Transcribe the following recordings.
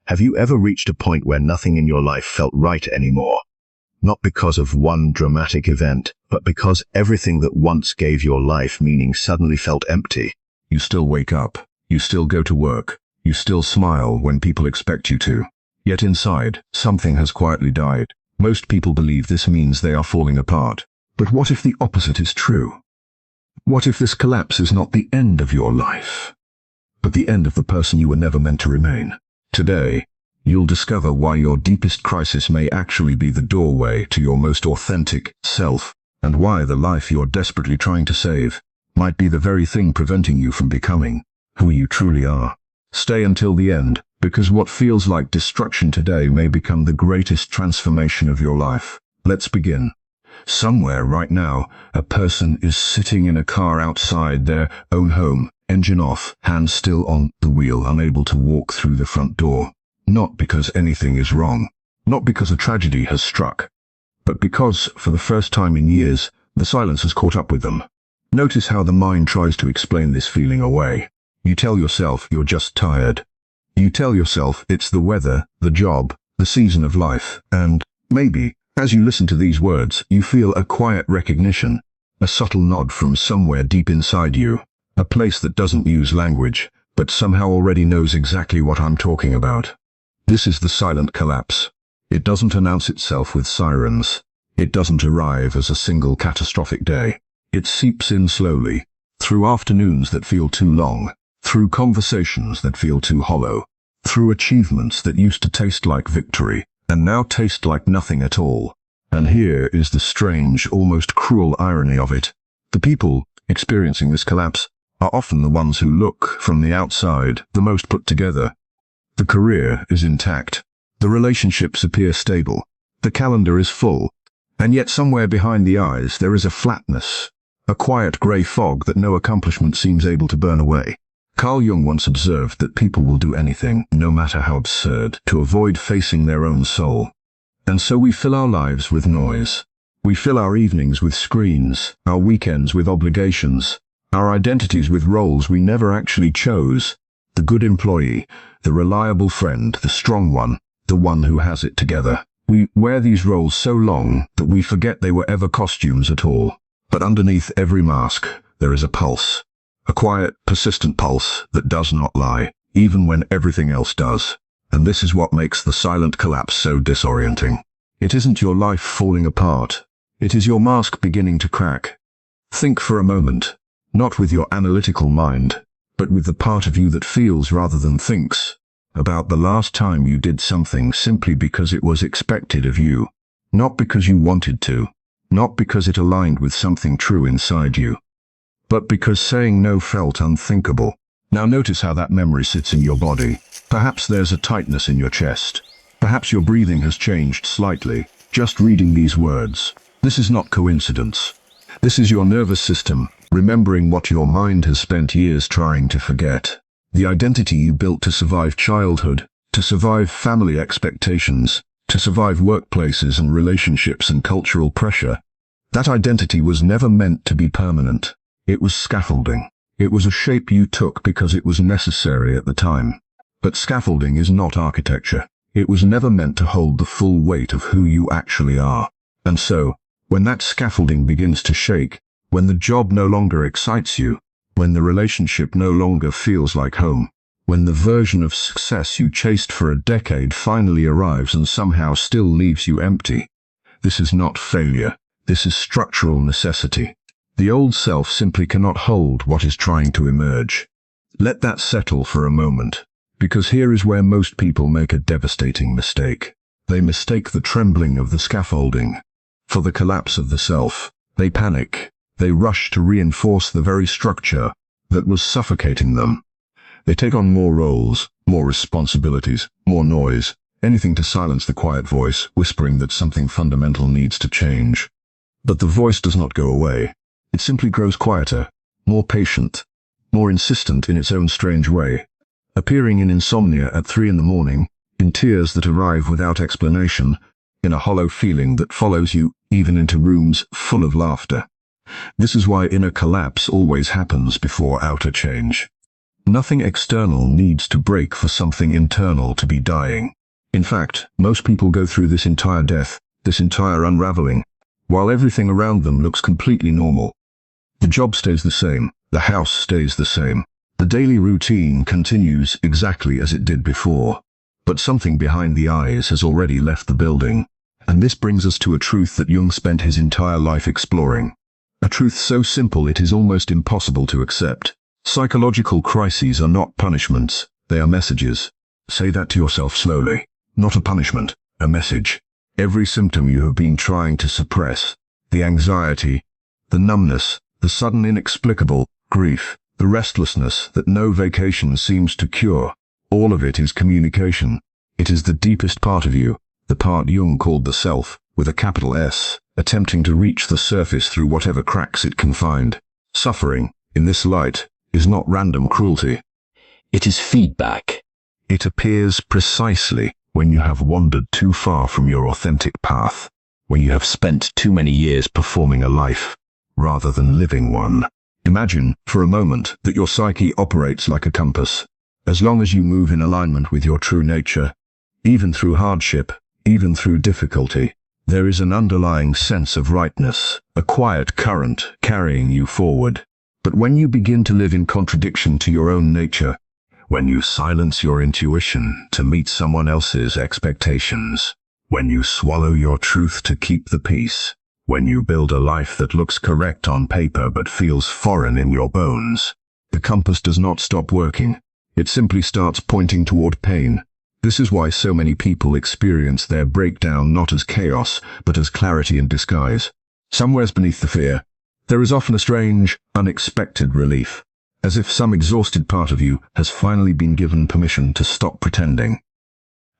Have you ever reached a point where nothing in your life felt right anymore? Not because of one dramatic event, but because everything that once gave your life meaning suddenly felt empty. You still wake up, you still go to work, you still smile when people expect you to. Yet inside, something has quietly died. Most people believe this means they are falling apart. But what if the opposite is true? What if this collapse is not the end of your life, but the end of the person you were never meant to remain? Today, you'll discover why your deepest crisis may actually be the doorway to your most authentic self, and why the life you're desperately trying to save might be the very thing preventing you from becoming who you truly are. Stay until the end, because what feels like destruction today may become the greatest transformation of your life. Let's begin. Somewhere right now, a person is sitting in a car outside their own home, engine off, hands still on the wheel, unable to walk through the front door. Not because anything is wrong, not because a tragedy has struck, but because, for the first time in years, the silence has caught up with them. Notice how the mind tries to explain this feeling away. You tell yourself you're just tired. You tell yourself it's the weather, the job, the season of life, and maybe, as you listen to these words, you feel a quiet recognition, a subtle nod from somewhere deep inside you, a place that doesn't use language, but somehow already knows exactly what I'm talking about. This is the silent collapse. It doesn't announce itself with sirens. It doesn't arrive as a single catastrophic day. It seeps in slowly, through afternoons that feel too long, through conversations that feel too hollow, through achievements that used to taste like victory, and now taste like nothing at all. And here is the strange, almost cruel irony of it. The people experiencing this collapse are often the ones who look, from the outside, the most put together. The career is intact. The relationships appear stable. The calendar is full. And yet somewhere behind the eyes there is a flatness, a quiet grey fog that no accomplishment seems able to burn away. Carl Jung once observed that people will do anything, no matter how absurd, to avoid facing their own soul. And so we fill our lives with noise. We fill our evenings with screens, our weekends with obligations, our identities with roles we never actually chose. The good employee, the reliable friend, the strong one, the one who has it together. We wear these roles so long that we forget they were ever costumes at all. But underneath every mask, there is a pulse. A quiet, persistent pulse that does not lie, even when everything else does. And this is what makes the silent collapse so disorienting. It isn't your life falling apart. It is your mask beginning to crack. Think for a moment, not with your analytical mind, but with the part of you that feels rather than thinks, about the last time you did something simply because it was expected of you. Not because you wanted to, not because it aligned with something true inside you, but because saying no felt unthinkable. Now notice how that memory sits in your body. Perhaps there's a tightness in your chest. Perhaps your breathing has changed slightly, just reading these words. This is not coincidence. This is your nervous system, remembering what your mind has spent years trying to forget. The identity you built to survive childhood, to survive family expectations, to survive workplaces and relationships and cultural pressure. That identity was never meant to be permanent. It was scaffolding. It was a shape you took because it was necessary at the time. But scaffolding is not architecture. It was never meant to hold the full weight of who you actually are. And so, when that scaffolding begins to shake, when the job no longer excites you, when the relationship no longer feels like home, when the version of success you chased for a decade finally arrives and somehow still leaves you empty, this is not failure. This is structural necessity. The old self simply cannot hold what is trying to emerge. Let that settle for a moment, because here is where most people make a devastating mistake. They mistake the trembling of the scaffolding for the collapse of the self. They panic. They rush to reinforce the very structure that was suffocating them. They take on more roles, more responsibilities, more noise, anything to silence the quiet voice whispering that something fundamental needs to change. But the voice does not go away. It simply grows quieter, more patient, more insistent in its own strange way, appearing in insomnia at 3 a.m, in tears that arrive without explanation, in a hollow feeling that follows you even into rooms full of laughter. This is why inner collapse always happens before outer change. Nothing external needs to break for something internal to be dying. In fact, most people go through this entire death, this entire unraveling, while everything around them looks completely normal. The job stays the same, the house stays the same, the daily routine continues exactly as it did before. But something behind the eyes has already left the building. And this brings us to a truth that Jung spent his entire life exploring. A truth so simple it is almost impossible to accept. Psychological crises are not punishments, they are messages. Say that to yourself slowly. Not a punishment, a message. Every symptom you have been trying to suppress, the anxiety, the numbness, the sudden inexplicable grief, the restlessness that no vacation seems to cure, all of it is communication. It is the deepest part of you, the part Jung called the self, with a capital S, attempting to reach the surface through whatever cracks it can find. Suffering, in this light, is not random cruelty. It is feedback. It appears precisely when you have wandered too far from your authentic path, when you have spent too many years performing a life, rather than living one. Imagine, for a moment, that your psyche operates like a compass. As long as you move in alignment with your true nature, even through hardship, even through difficulty, there is an underlying sense of rightness, a quiet current carrying you forward. But when you begin to live in contradiction to your own nature, when you silence your intuition to meet someone else's expectations, when you swallow your truth to keep the peace, when you build a life that looks correct on paper but feels foreign in your bones, the compass does not stop working. It simply starts pointing toward pain. This is why so many people experience their breakdown not as chaos, but as clarity in disguise. Somewhere beneath the fear, there is often a strange, unexpected relief, as if some exhausted part of you has finally been given permission to stop pretending.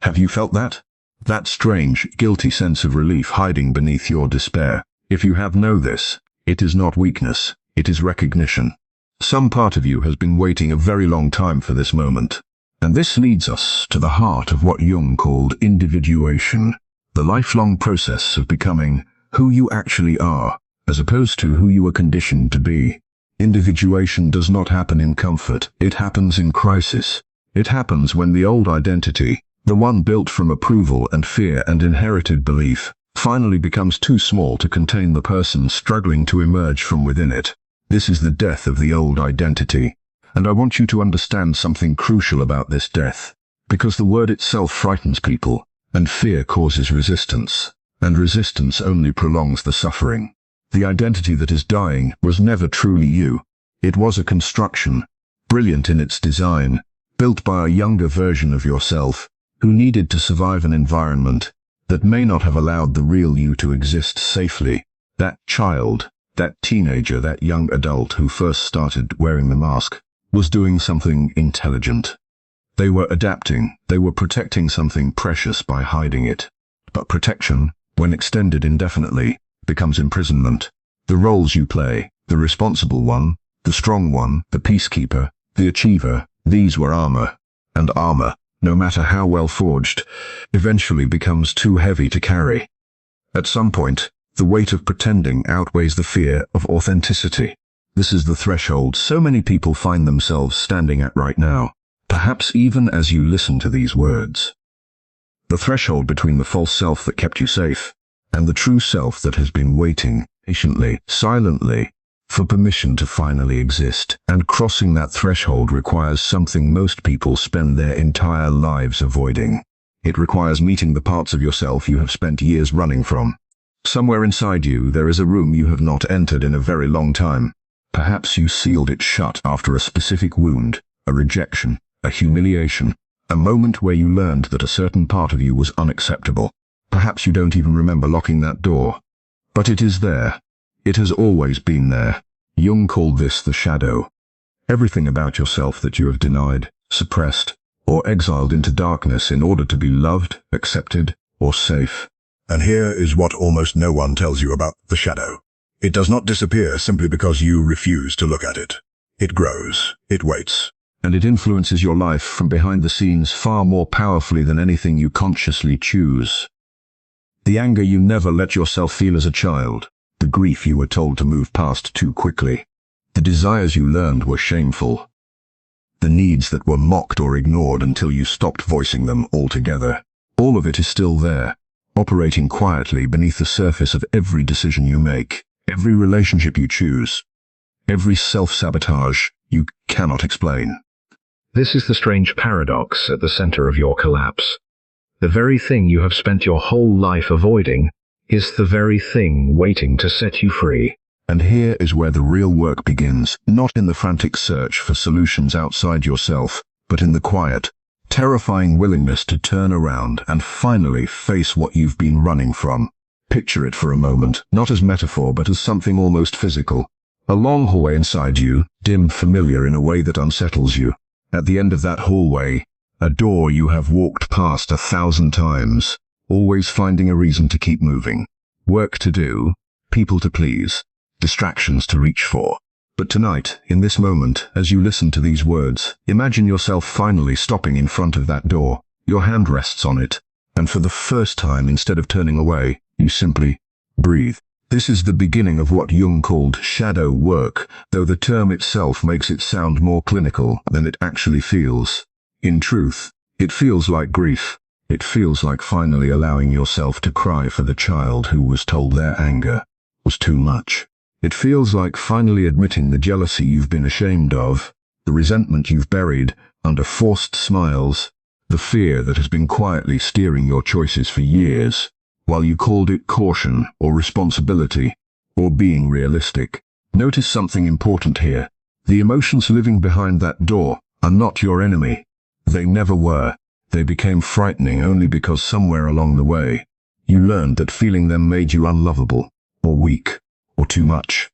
Have you felt that? That strange, guilty sense of relief hiding beneath your despair. If you have, know this. It is not weakness, it is recognition. Some part of you has been waiting a very long time for this moment. And this leads us to the heart of what Jung called individuation, the lifelong process of becoming who you actually are, as opposed to who you were conditioned to be. Individuation does not happen in comfort, it happens in crisis. It happens when the old identity, the one built from approval and fear and inherited belief, finally becomes too small to contain the person struggling to emerge from within it. This is the death of the old identity. And I want you to understand something crucial about this death, because the word itself frightens people, and fear causes resistance, and resistance only prolongs the suffering. The identity that is dying was never truly you. It was a construction, brilliant in its design, built by a younger version of yourself, who needed to survive an environment that may not have allowed the real you to exist safely. That child, that teenager, that young adult who first started wearing the mask, was doing something intelligent. They were adapting, they were protecting something precious by hiding it. But protection, when extended indefinitely, becomes imprisonment. The roles you play, the responsible one, the strong one, the peacekeeper, the achiever, these were armor. And armor, no matter how well forged, eventually becomes too heavy to carry. At some point, the weight of pretending outweighs the fear of authenticity. This is the threshold so many people find themselves standing at right now, perhaps even as you listen to these words. The threshold between the false self that kept you safe, and the true self that has been waiting, patiently, silently, for permission to finally exist. And crossing that threshold requires something most people spend their entire lives avoiding. It requires meeting the parts of yourself you have spent years running from. Somewhere inside you there is a room you have not entered in a very long time. Perhaps you sealed it shut after a specific wound, a rejection, a humiliation, a moment where you learned that a certain part of you was unacceptable. Perhaps you don't even remember locking that door. But it is there. It has always been there. Jung called this the shadow. Everything about yourself that you have denied, suppressed, or exiled into darkness in order to be loved, accepted, or safe. And here is what almost no one tells you about the shadow. It does not disappear simply because you refuse to look at it. It grows, it waits. And it influences your life from behind the scenes far more powerfully than anything you consciously choose. The anger you never let yourself feel as a child, the grief you were told to move past too quickly, the desires you learned were shameful, the needs that were mocked or ignored until you stopped voicing them altogether. All of it is still there, operating quietly beneath the surface of every decision you make, every relationship you choose, every self-sabotage you cannot explain. This is the strange paradox at the center of your collapse. The very thing you have spent your whole life avoiding is the very thing waiting to set you free. And here is where the real work begins, not in the frantic search for solutions outside yourself, but in the quiet, terrifying willingness to turn around and finally face what you've been running from. Picture it for a moment, not as metaphor but as something almost physical. A long hallway inside you, dim, familiar in a way that unsettles you. At the end of that hallway, a door you have walked past 1,000 times, always finding a reason to keep moving. Work to do, people to please, distractions to reach for. But tonight, in this moment, as you listen to these words, imagine yourself finally stopping in front of that door. Your hand rests on it, and for the first time, instead of turning away, you simply breathe. This is the beginning of what Jung called shadow work, though the term itself makes it sound more clinical than it actually feels. In truth, it feels like grief. It feels like finally allowing yourself to cry for the child who was told their anger was too much. It feels like finally admitting the jealousy you've been ashamed of, the resentment you've buried under forced smiles, the fear that has been quietly steering your choices for years, while you called it caution or responsibility or being realistic. Notice something important here. The emotions living behind that door are not your enemy. They never were. They became frightening only because somewhere along the way, you learned that feeling them made you unlovable, or weak, or too much.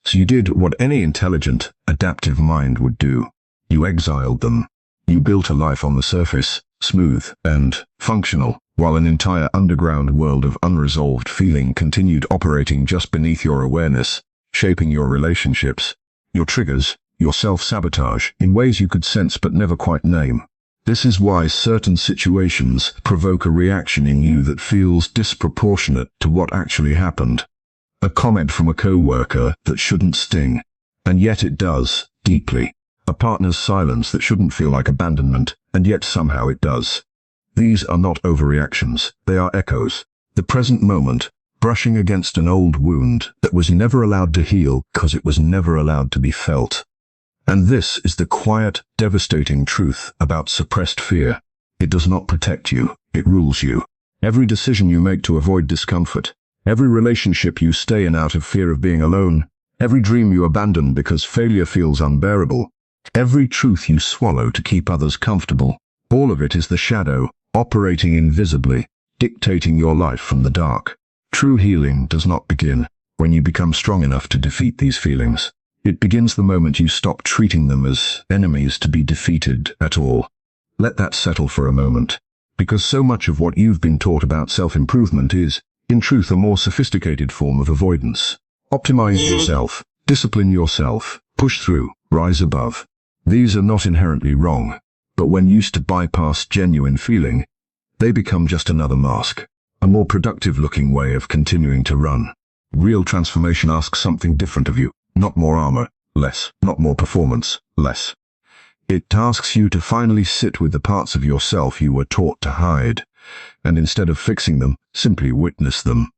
So you did what any intelligent, adaptive mind would do. You exiled them. You built a life on the surface, smooth and functional, while an entire underground world of unresolved feeling continued operating just beneath your awareness, shaping your relationships, your triggers, your self-sabotage, in ways you could sense but never quite name. This is why certain situations provoke a reaction in you that feels disproportionate to what actually happened. A comment from a co-worker that shouldn't sting, and yet it does, deeply. A partner's silence that shouldn't feel like abandonment, and yet somehow it does. These are not overreactions, they are echoes. The present moment, brushing against an old wound that was never allowed to heal because it was never allowed to be felt. And this is the quiet, devastating truth about suppressed fear. It does not protect you, it rules you. Every decision you make to avoid discomfort, every relationship you stay in out of fear of being alone, every dream you abandon because failure feels unbearable, every truth you swallow to keep others comfortable, all of it is the shadow, operating invisibly, dictating your life from the dark. True healing does not begin when you become strong enough to defeat these feelings. It begins the moment you stop treating them as enemies to be defeated at all. Let that settle for a moment, because so much of what you've been taught about self-improvement is, in truth, a more sophisticated form of avoidance. Optimize yourself, discipline yourself, push through, rise above. These are not inherently wrong, but when used to bypass genuine feeling, they become just another mask, a more productive-looking way of continuing to run. Real transformation asks something different of you. Not more armor, less. Not more performance, less. It asks you to finally sit with the parts of yourself you were taught to hide, and instead of fixing them, simply witness them.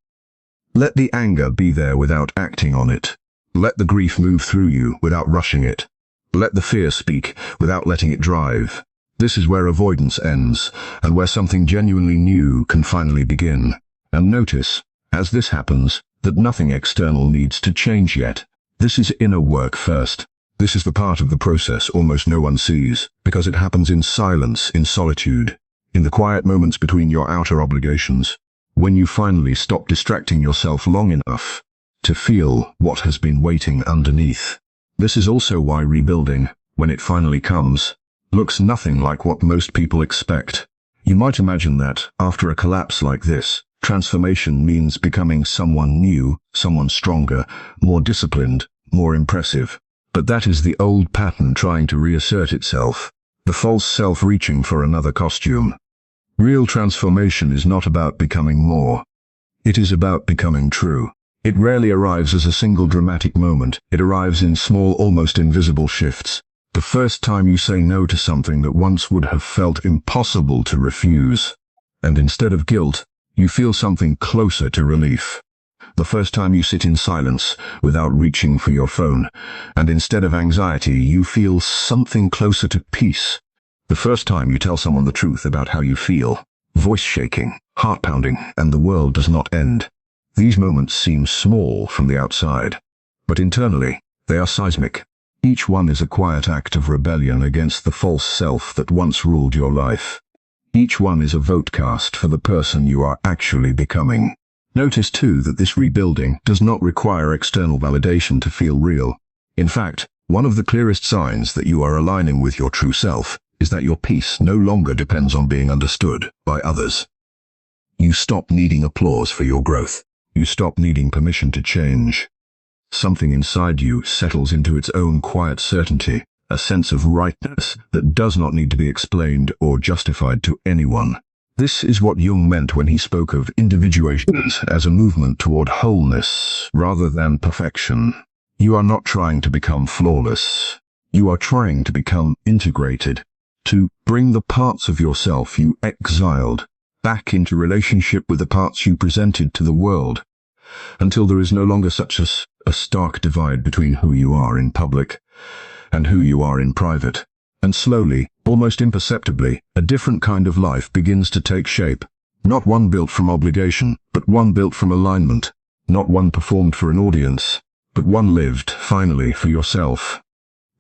Let the anger be there without acting on it. Let the grief move through you without rushing it. Let the fear speak without letting it drive. This is where avoidance ends, and where something genuinely new can finally begin. And notice, as this happens, that nothing external needs to change yet. This is inner work first. This is the part of the process almost no one sees, because it happens in silence, in solitude, in the quiet moments between your outer obligations, when you finally stop distracting yourself long enough to feel what has been waiting underneath. This is also why rebuilding, when it finally comes, looks nothing like what most people expect. You might imagine that, after a collapse like this, transformation means becoming someone new, someone stronger, more disciplined, more impressive. But that is the old pattern trying to reassert itself, the false self reaching for another costume. Real transformation is not about becoming more. It is about becoming true. It rarely arrives as a single dramatic moment. It arrives in small, almost invisible shifts. The first time you say no to something that once would have felt impossible to refuse. And instead of guilt, you feel something closer to relief. The first time you sit in silence without reaching for your phone, and instead of anxiety, you feel something closer to peace. The first time you tell someone the truth about how you feel, voice shaking, heart pounding, and the world does not end. These moments seem small from the outside, but internally, they are seismic. Each one is a quiet act of rebellion against the false self that once ruled your life. Each one is a vote cast for the person you are actually becoming. Notice too that this rebuilding does not require external validation to feel real. In fact, one of the clearest signs that you are aligning with your true self is that your peace no longer depends on being understood by others. You stop needing applause for your growth. You stop needing permission to change. Something inside you settles into its own quiet certainty, a sense of rightness that does not need to be explained or justified to anyone. This is what Jung meant when he spoke of individuation as a movement toward wholeness rather than perfection. You are not trying to become flawless. You are trying to become integrated, to bring the parts of yourself you exiled back into relationship with the parts you presented to the world, until there is no longer such a stark divide between who you are in public and who you are in private. And slowly, almost imperceptibly, a different kind of life begins to take shape. Not one built from obligation, but one built from alignment. Not one performed for an audience, but one lived, finally, for yourself.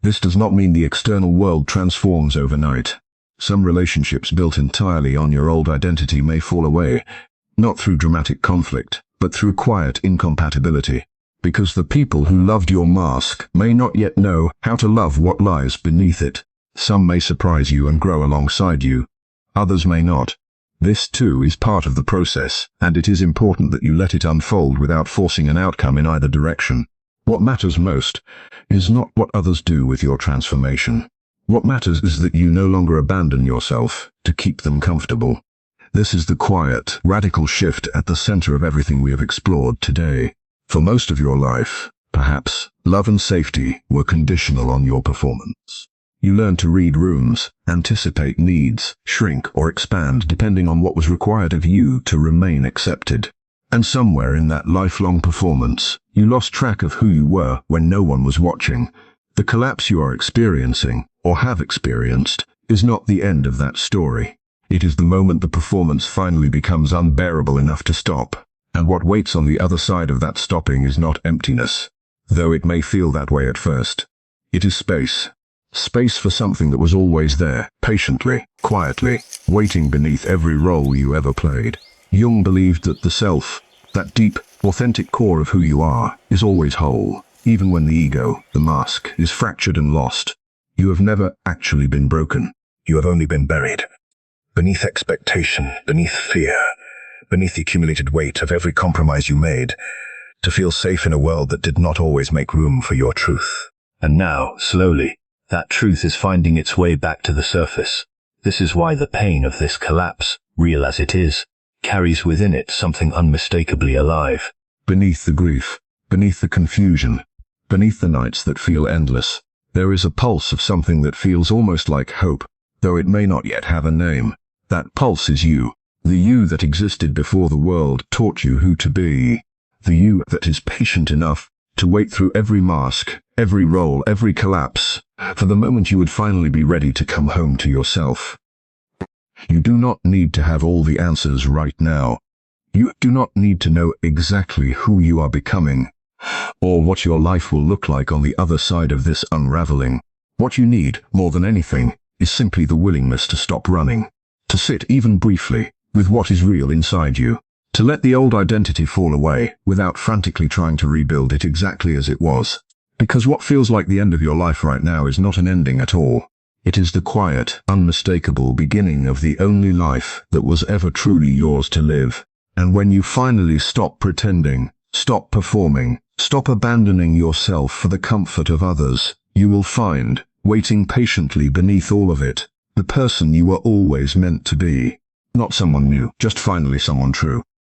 This does not mean the external world transforms overnight. Some relationships built entirely on your old identity may fall away, not through dramatic conflict, but through quiet incompatibility. Because the people who loved your mask may not yet know how to love what lies beneath it. Some may surprise you and grow alongside you. Others may not. This too is part of the process, and it is important that you let it unfold without forcing an outcome in either direction. What matters most is not what others do with your transformation. What matters is that you no longer abandon yourself to keep them comfortable. This is the quiet, radical shift at the center of everything we have explored today. For most of your life, perhaps, love and safety were conditional on your performance. You learned to read rooms, anticipate needs, shrink or expand depending on what was required of you to remain accepted. And somewhere in that lifelong performance, you lost track of who you were when no one was watching. The collapse you are experiencing, or have experienced, is not the end of that story. It is the moment the performance finally becomes unbearable enough to stop. And what waits on the other side of that stopping is not emptiness, though it may feel that way at first. It is space. Space for something that was always there, patiently, quietly, waiting beneath every role you ever played. Jung believed that the self, that deep, authentic core of who you are, is always whole, even when the ego, the mask, is fractured and lost. You have never actually been broken. You have only been buried. Beneath expectation, beneath fear, beneath the accumulated weight of every compromise you made, to feel safe in a world that did not always make room for your truth. And now, slowly, that truth is finding its way back to the surface. This is why the pain of this collapse, real as it is, carries within it something unmistakably alive. Beneath the grief, beneath the confusion, beneath the nights that feel endless, there is a pulse of something that feels almost like hope, though it may not yet have a name. That pulse is you, the you that existed before the world taught you who to be, the you that is patient enough to wait through every mask, every role, every collapse, for the moment you would finally be ready to come home to yourself. You do not need to have all the answers right now. You do not need to know exactly who you are becoming, or what your life will look like on the other side of this unraveling. What you need, more than anything, is simply the willingness to stop running, to sit even briefly with what is real inside you, to let the old identity fall away without frantically trying to rebuild it exactly as it was. Because what feels like the end of your life right now is not an ending at all. It is the quiet, unmistakable beginning of the only life that was ever truly yours to live. And when you finally stop pretending, stop performing, stop abandoning yourself for the comfort of others, you will find, waiting patiently beneath all of it, the person you were always meant to be. Not someone new, just finally someone true.